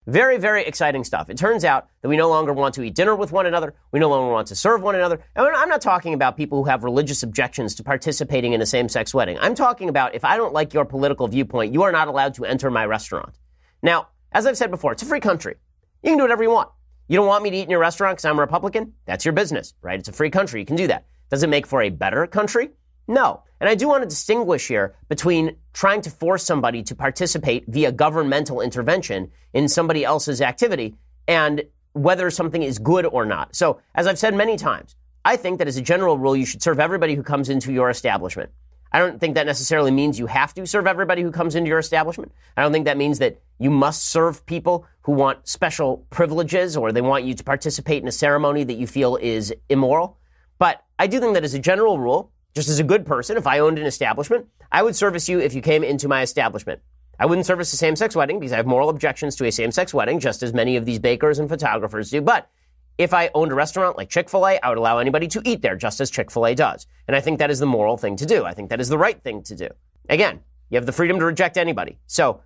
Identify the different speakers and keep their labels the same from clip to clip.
Speaker 1: Very, very exciting stuff. It turns out that we no longer want to eat dinner with one another. We no longer want to serve one another. And I'm not talking about people who have religious objections to participating in a same-sex wedding. I'm talking about if I don't like your political viewpoint, you are not allowed to enter my restaurant. Now, as I've said before, it's a free country. You can do whatever you want. You don't want me to eat in your restaurant because I'm a Republican? That's your business, right? It's a free country. You can do that. Does it make for a better country? No. And I do want to distinguish here between trying to force somebody to participate via governmental intervention in somebody else's activity and whether something is good or not. So, as I've said many times, I think that as a general rule, you should serve everybody who comes into your establishment. I don't think that necessarily means you have to serve everybody who comes into your establishment. I don't think that means that you must serve people who want special privileges or they want you to participate in a ceremony that you feel is immoral. But I do think that as a general rule, just as a good person, if I owned an establishment, I would service you if you came into my establishment. I wouldn't service a same-sex wedding because I have moral objections to a same-sex wedding, just as many of these bakers and photographers do. But if I owned a restaurant like Chick-fil-A, I would allow anybody to eat there, just as Chick-fil-A does. And I think that is the moral thing to do. I think that is the right thing to do. Again, you have the freedom to reject anybody. So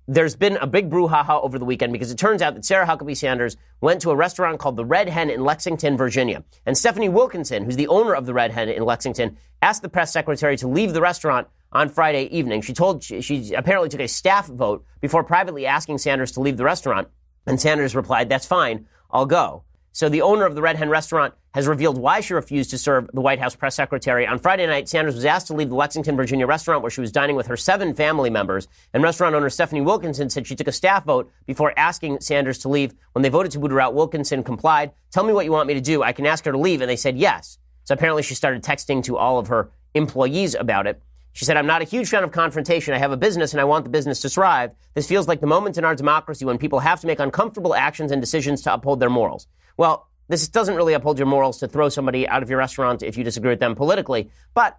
Speaker 1: there's been a big brouhaha over the weekend because it turns out that Sarah Huckabee Sanders went to a restaurant called the Red Hen in Lexington, Virginia. And Stephanie Wilkinson, who's the owner of the Red Hen in Lexington, asked the press secretary to leave the restaurant on Friday evening. She apparently took a staff vote before privately asking Sanders to leave the restaurant. And Sanders replied, "That's fine, I'll go." So the owner of the Red Hen restaurant has revealed why she refused to serve the White House press secretary. On Friday night, Sanders was asked to leave the Lexington, Virginia restaurant where she was dining with her 7 family members. And restaurant owner Stephanie Wilkinson said she took a staff vote before asking Sanders to leave. When they voted to boot her out, Wilkinson complied. "Tell me what you want me to do. I can ask her to leave." And they said yes. So apparently she started texting to all of her employees about it. She said, "I'm not a huge fan of confrontation. I have a business and I want the business to thrive. This feels like the moment in our democracy when people have to make uncomfortable actions and decisions to uphold their morals." Well, this doesn't really uphold your morals to throw somebody out of your restaurant if you disagree with them politically. But,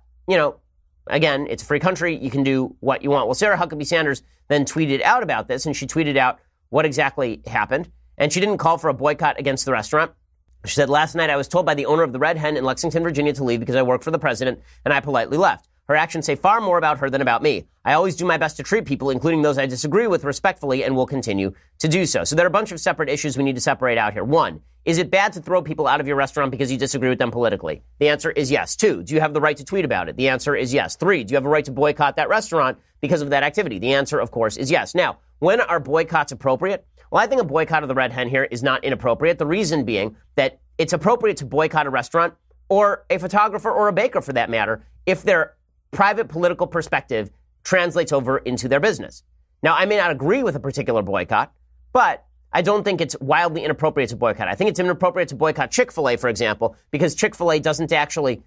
Speaker 1: again, it's a free country. You can do what you want. Well, Sarah Huckabee Sanders then tweeted out about this, and she tweeted out what exactly happened. And she didn't call for a boycott against the restaurant. She said, "Last night I was told by the owner of the Red Hen in Lexington, Virginia to leave because I work for the president, and I politely left. Her actions say far more about her than about me. I always do my best to treat people, including those I disagree with, respectfully, and will continue to do so." So there are a bunch of separate issues we need to separate out here. 1, is it bad to throw people out of your restaurant because you disagree with them politically? The answer is yes. 2, do you have the right to tweet about it? The answer is yes. 3, do you have a right to boycott that restaurant because of that activity? The answer, of course, is yes. Now, when are boycotts appropriate? Well, I think a boycott of the Red Hen here is not inappropriate. The reason being that it's appropriate to boycott a restaurant or a photographer or a baker, for that matter, if their private political perspective translates over into their business. Now, I may not agree with a particular boycott, but I don't think it's wildly inappropriate to boycott. I think it's inappropriate to boycott Chick-fil-A, for example, because Chick-fil-A doesn't actually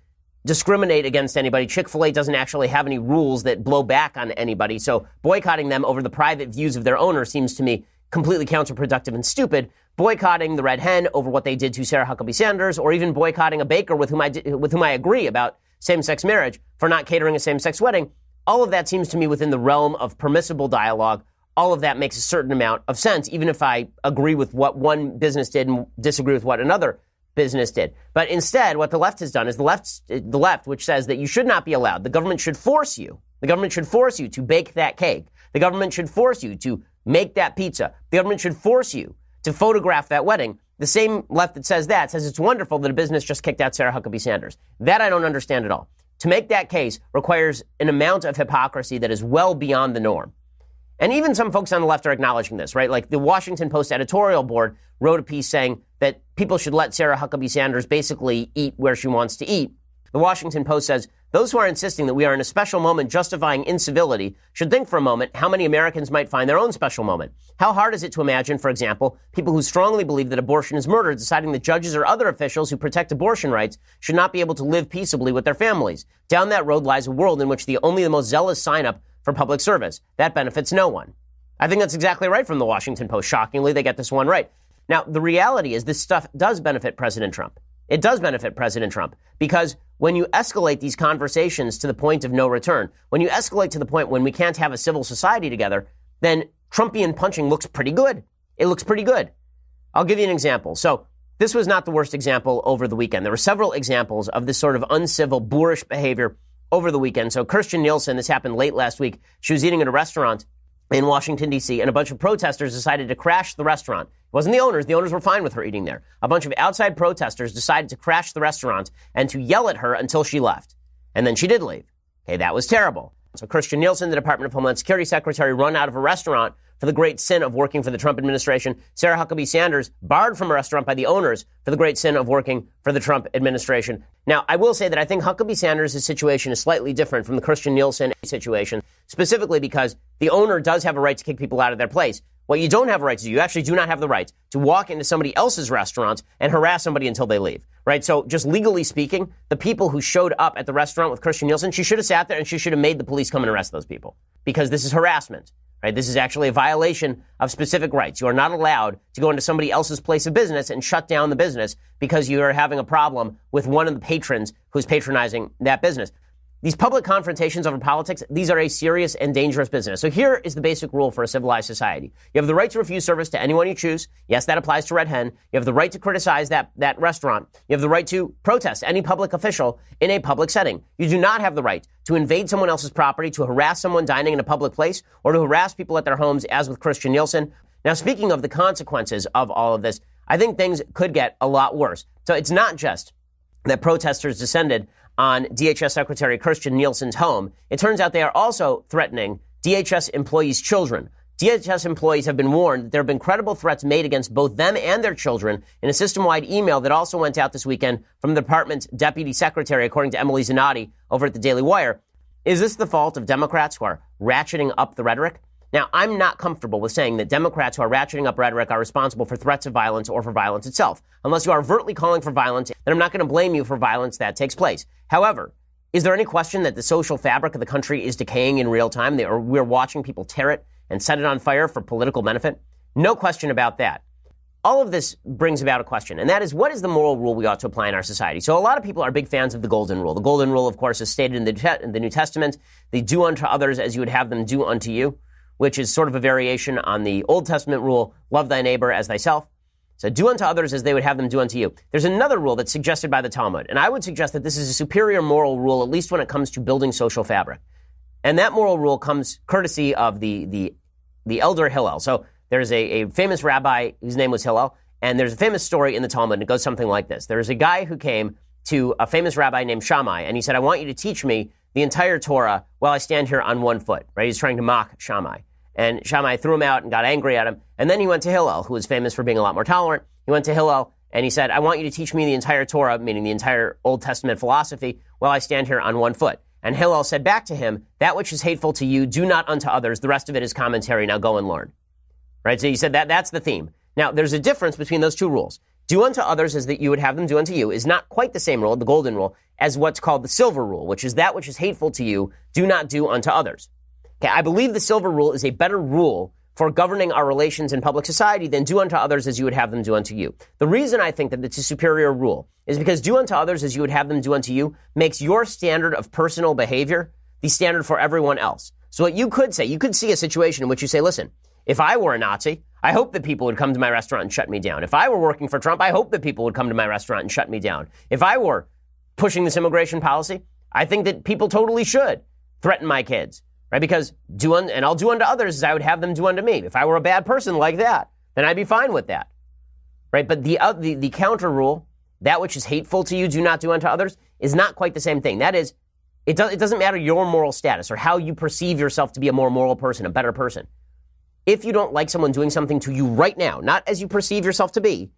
Speaker 1: discriminate against anybody. Chick-fil-A doesn't actually have any rules that blow back on anybody. So boycotting them over the private views of their owner seems to me completely counterproductive and stupid. Boycotting the Red Hen over what they did to Sarah Huckabee Sanders, or even boycotting a baker with whom I agree about same-sex marriage for not catering a same-sex wedding, all of that seems to me within the realm of permissible dialogue. All of that makes a certain amount of sense, even if I agree with what one business did and disagree with what another business did. But instead, what the left has done is the left, which says that you should not be allowed. The government should force you. The government should force you to bake that cake. The government should force you to make that pizza. The government should force you to photograph that wedding. The same left that says it's wonderful that a business just kicked out Sarah Huckabee Sanders. That I don't understand at all. To make that case requires an amount of hypocrisy that is well beyond the norm. And even some folks on the left are acknowledging this, right? Like the Washington Post editorial board wrote a piece saying that people should let Sarah Huckabee Sanders basically eat where she wants to eat. The Washington Post says, "Those who are insisting that we are in a special moment justifying incivility should think for a moment how many Americans might find their own special moment. How hard is it to imagine, for example, people who strongly believe that abortion is murder deciding that judges or other officials who protect abortion rights should not be able to live peaceably with their families? Down that road lies a world in which only the most zealous sign up for public service. That benefits no one." I think that's exactly right from the Washington Post. Shockingly, they get this one right. Now, the reality is this stuff does benefit President Trump. It does benefit President Trump because when you escalate these conversations to the point of no return, when you escalate to the point when we can't have a civil society together, then Trumpian punching looks pretty good. It looks pretty good. I'll give you an example. So this was not the worst example over the weekend. There were several examples of this sort of uncivil, boorish behavior over the weekend. So Kirsten Nielsen, this happened late last week. She was eating at a restaurant in Washington, D.C., and a bunch of protesters decided to crash the restaurant. It wasn't the owners. The owners were fine with her eating there. A bunch of outside protesters decided to crash the restaurant and to yell at her until she left. And then she did leave. Okay, that was terrible. So Kirsten Nielsen, the Department of Homeland Security Secretary, run out of a restaurant for the great sin of working for the Trump administration. Sarah Huckabee Sanders barred from a restaurant by the owners for the great sin of working for the Trump administration. Now, I will say that I think Huckabee Sanders' situation is slightly different from the Kirsten Nielsen situation, specifically because the owner does have a right to kick people out of their place. What you don't have a right to do, you actually do not have the right to walk into somebody else's restaurant and harass somebody until they leave, right? So just legally speaking, the people who showed up at the restaurant with Kirsten Nielsen, she should have sat there and she should have made the police come and arrest those people because this is harassment, right? This is actually a violation of specific rights. You are not allowed to go into somebody else's place of business and shut down the business because you are having a problem with one of the patrons who's patronizing that business. These public confrontations over politics, these are a serious and dangerous business. So here is the basic rule for a civilized society. You have the right to refuse service to anyone you choose. Yes, that applies to Red Hen. You have the right to criticize that restaurant. You have the right to protest any public official in a public setting. You do not have the right to invade someone else's property, to harass someone dining in a public place, or to harass people at their homes, as with Kirsten Nielsen. Now, speaking of the consequences of all of this, I think things could get a lot worse. So it's not just that protesters descended on DHS Secretary Kirsten Nielsen's home. It turns out they are also threatening DHS employees' children. DHS employees have been warned that there have been credible threats made against both them and their children in a system-wide email that also went out this weekend from the department's deputy secretary, according to Emily Zanotti over at the Daily Wire. Is this the fault of Democrats who are ratcheting up the rhetoric? Now, I'm not comfortable with saying that Democrats who are ratcheting up rhetoric are responsible for threats of violence or for violence itself. Unless you are overtly calling for violence, then I'm not going to blame you for violence that takes place. However, is there any question that the social fabric of the country is decaying in real time? We're watching people tear it and set it on fire for political benefit? No question about that. All of this brings about a question, and that is, what is the moral rule we ought to apply in our society? So a lot of people are big fans of the Golden Rule. The Golden Rule, of course, is stated in the New Testament. They do unto others as you would have them do unto you, which is sort of a variation on the Old Testament rule, love thy neighbor as thyself. So do unto others as they would have them do unto you. There's another rule that's suggested by the Talmud, and I would suggest that this is a superior moral rule, at least when it comes to building social fabric. And that moral rule comes courtesy of the elder Hillel. So there's a famous rabbi whose name was Hillel, and there's a famous story in the Talmud, and it goes something like this. There's a guy who came to a famous rabbi named Shammai, and he said, I want you to teach me the entire Torah while I stand here on one foot, right? He's trying to mock Shammai. And Shammai threw him out and got angry at him. And then he went to Hillel, who was famous for being a lot more tolerant. He went to Hillel and he said, I want you to teach me the entire Torah, meaning the entire Old Testament philosophy, while I stand here on one foot. And Hillel said back to him, that which is hateful to you, do not unto others. The rest of it is commentary. Now go and learn. Right? So he said that's the theme. Now, there's a difference between those two rules. Do unto others as that you would have them do unto you is not quite the same rule, the golden rule, as what's called the silver rule, which is that which is hateful to you, do not do unto others. Okay, I believe the silver rule is a better rule for governing our relations in public society than do unto others as you would have them do unto you. The reason I think that it's a superior rule is because do unto others as you would have them do unto you makes your standard of personal behavior the standard for everyone else. So what you could say, you could see a situation in which you say, listen, if I were a Nazi, I hope that people would come to my restaurant and shut me down. If I were working for Trump, I hope that people would come to my restaurant and shut me down. If I were pushing this immigration policy, I think that people totally should threaten my kids. Right? Because and I'll do unto others as I would have them do unto me. If I were a bad person like that, then I'd be fine with that. Right? But the counter rule, that which is hateful to you, do not do unto others, is not quite the same thing. That is, it doesn't matter your moral status or how you perceive yourself to be a more moral person, a better person. If you don't like someone doing something to you right now, not as you perceive yourself to be,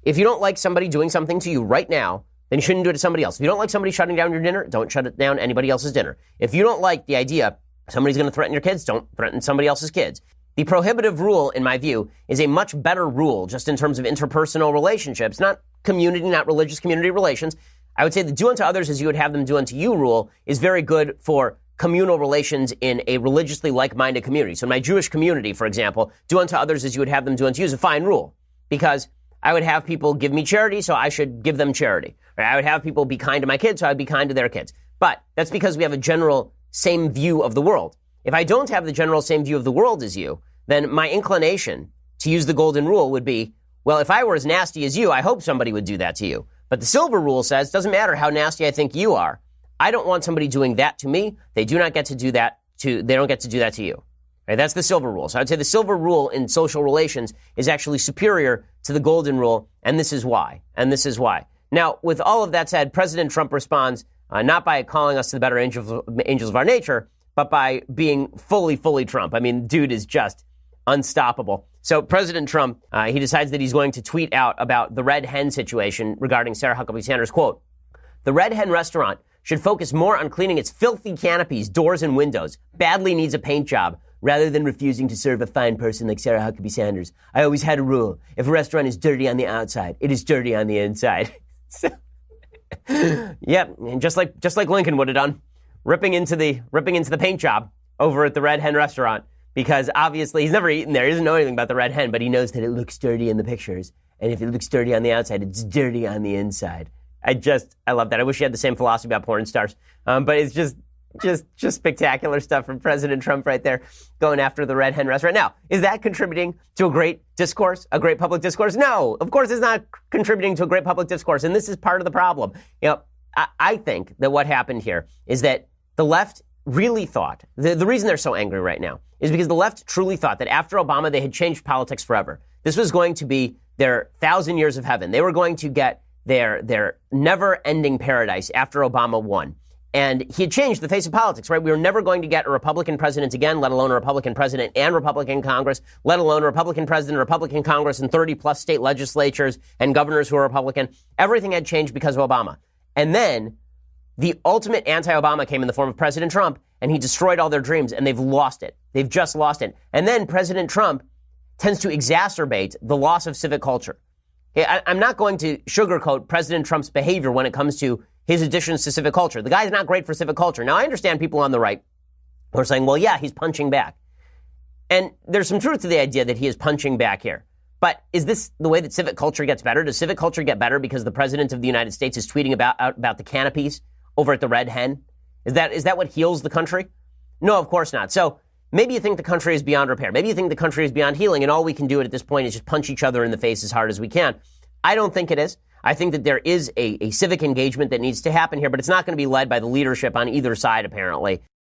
Speaker 1: if you don't like somebody doing something to you right now, then you shouldn't do it to somebody else. If you don't like somebody shutting down your dinner, don't shut it down anybody else's dinner. If you don't like the idea somebody's going to threaten your kids, don't threaten somebody else's kids. The prohibitive rule, in my view, is a much better rule just in terms of interpersonal relationships, not community, not religious community relations. I would say the do unto others as you would have them do unto you rule is very good for communal relations in a religiously like-minded community. So in my Jewish community, for example, do unto others as you would have them do unto you is a fine rule because I would have people give me charity, so I should give them charity. Right? I would have people be kind to my kids, so I'd be kind to their kids. But that's because we have a general same view of the world. If I don't have the general same view of the world as you, then my inclination to use the golden rule would be, well, if I were as nasty as you, I hope somebody would do that to you. But the silver rule says, doesn't matter how nasty I think you are. I don't want somebody doing that to me. They don't get to do that to you. Right? That's the silver rule. So I'd say the silver rule in social relations is actually superior to the golden rule, and this is why. Now, with all of that said, President Trump responds not by calling us to the better angels of our nature, but by being fully Trump. I mean, dude is just unstoppable. So President Trump, he decides that he's going to tweet out about the Red Hen situation regarding Sarah Huckabee Sanders. Quote, "The Red Hen restaurant should focus more on cleaning its filthy canopies, doors, and windows. Badly needs a paint job, rather than refusing to serve a fine person like Sarah Huckabee Sanders. I always had a rule. If a restaurant is dirty on the outside, it is dirty on the inside." So, yep, and just like Lincoln would have done, ripping into the paint job over at the Red Hen restaurant, because obviously he's never eaten there. He doesn't know anything about the Red Hen, but he knows that it looks dirty in the pictures. And if it looks dirty on the outside, it's dirty on the inside. I love that. I wish he had the same philosophy about porn stars. But it's just spectacular stuff from President Trump right there, going after the Red Hen restaurant. Now, is that contributing to a great discourse, a great public discourse? No, of course it's not contributing to a great public discourse. And this is part of the problem. You know, I think that what happened here is that the left really thought, the reason they're so angry right now is because the left truly thought that after Obama, they had changed politics forever. This was going to be their 1,000 years of heaven. They were going to get their never-ending paradise after Obama won. And he had changed the face of politics, right? We were never going to get a Republican president again, let alone a Republican president and Republican Congress, let alone a Republican president, Republican Congress, and 30-plus state legislatures and governors who are Republican. Everything had changed because of Obama. And then the ultimate anti-Obama came in the form of President Trump, and he destroyed all their dreams, and they've lost it. They've just lost it. And then President Trump tends to exacerbate the loss of civic culture. I'm not going to sugarcoat President Trump's behavior when it comes to his additions to civic culture. The guy's not great for civic culture. Now, I understand people on the right who are saying, well, yeah, he's punching back. And there's some truth to the idea that he is punching back here. But is this the way that civic culture gets better? Does civic culture get better because the President of the United States is tweeting about the canopies over at the Red Hen? Is that what heals the country? No, of course not. So maybe you think the country is beyond repair. Maybe you think the country is beyond healing, and all we can do at this point is just punch each other in the face as hard as we can. I don't think it is. I think that there is a civic engagement that needs to happen here, but it's not going to be led by the leadership on either side, apparently.